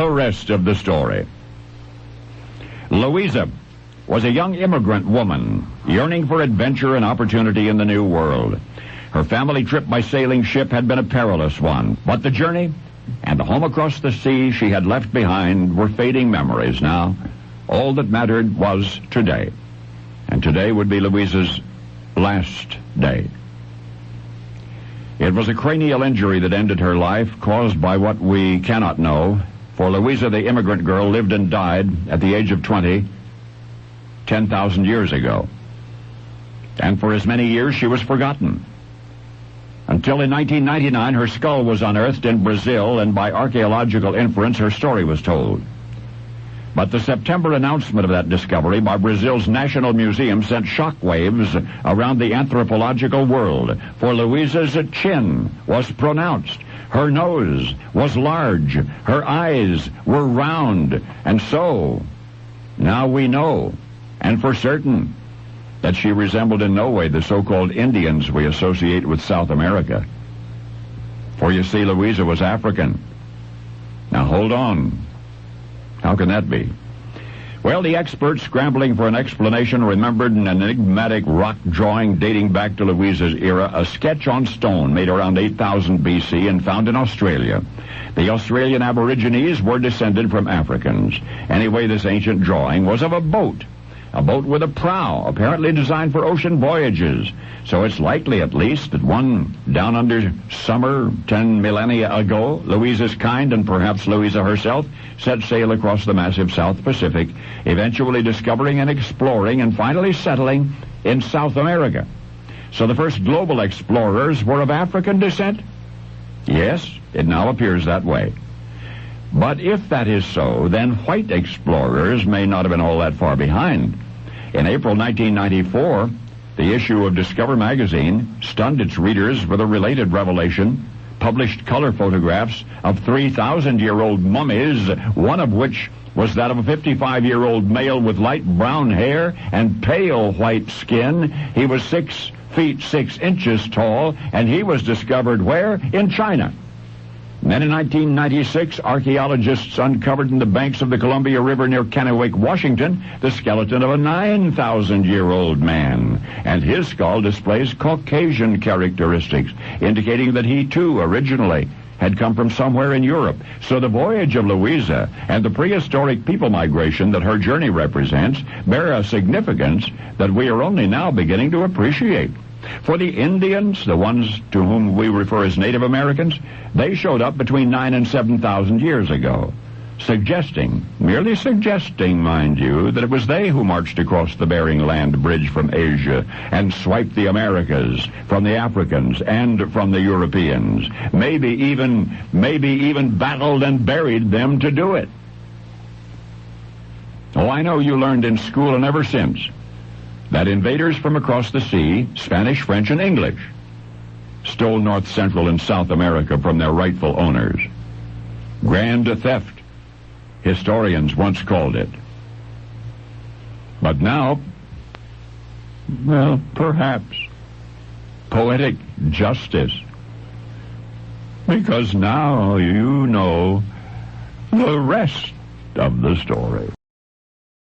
The rest of the story. Louisa was a young immigrant woman yearning for adventure and opportunity in the New World. Her family trip by sailing ship had been a perilous one, but the journey and the home across the sea she had left behind were fading memories now. All that mattered was today, and today would be Louisa's last day. It was a cranial injury that ended her life, caused by what we cannot know. For Louisa, the immigrant girl, lived and died at the age of 20, 10,000 years ago. And for as many years she was forgotten. Until in 1999, her skull was unearthed in Brazil, and by archaeological inference, her story was told. But the September announcement of that discovery by Brazil's National Museum sent shockwaves around the anthropological world. For Louisa's chin was pronounced. Her nose was large. Her eyes were round. And so, now we know, and for certain, that she resembled in no way the so-called Indians we associate with South America. For you see, Louisa was African. Now hold on. How can that be? Well, the experts scrambling for an explanation remembered an enigmatic rock drawing dating back to Louisa's era, a sketch on stone made around 8000 BC and found in Australia. The Australian Aborigines were descended from Africans. Anyway, this ancient drawing was of a boat with a prow, apparently designed for ocean voyages. So it's likely, at least, that one down under summer 10 millennia ago, Louisa's kind, and perhaps Louisa herself, set sail across the massive South Pacific, eventually discovering and exploring and finally settling in South America. So the first global explorers were of African descent? Yes, it now appears that way. But if that is so, then white explorers may not have been all that far behind. In April 1994, the issue of Discover magazine stunned its readers with a related revelation, published color photographs of 3,000-year-old mummies, one of which was that of a 55-year-old male with light brown hair and pale white skin. He was 6 feet 6 inches tall, and he was discovered where? In China. Then in 1996, archaeologists uncovered in the banks of the Columbia River near Kennewick, Washington, the skeleton of a 9,000-year-old man. And his skull displays Caucasian characteristics, indicating that he, too, originally had come from somewhere in Europe. So the voyage of Louisa and the prehistoric people migration that her journey represents bear a significance that we are only now beginning to appreciate. For the Indians, the ones to whom we refer as Native Americans, they showed up between 9,000 and 7,000 years ago, merely suggesting, mind you, that it was they who marched across the Bering Land Bridge from Asia and swiped the Americas from the Africans and from the Europeans, maybe even battled and buried them to do it. Oh, I know you learned in school and ever since that invaders from across the sea, Spanish, French, and English, stole North, Central, and South America from their rightful owners. Grand theft, historians once called it. But now, well, perhaps poetic justice. Because now you know the rest of the story.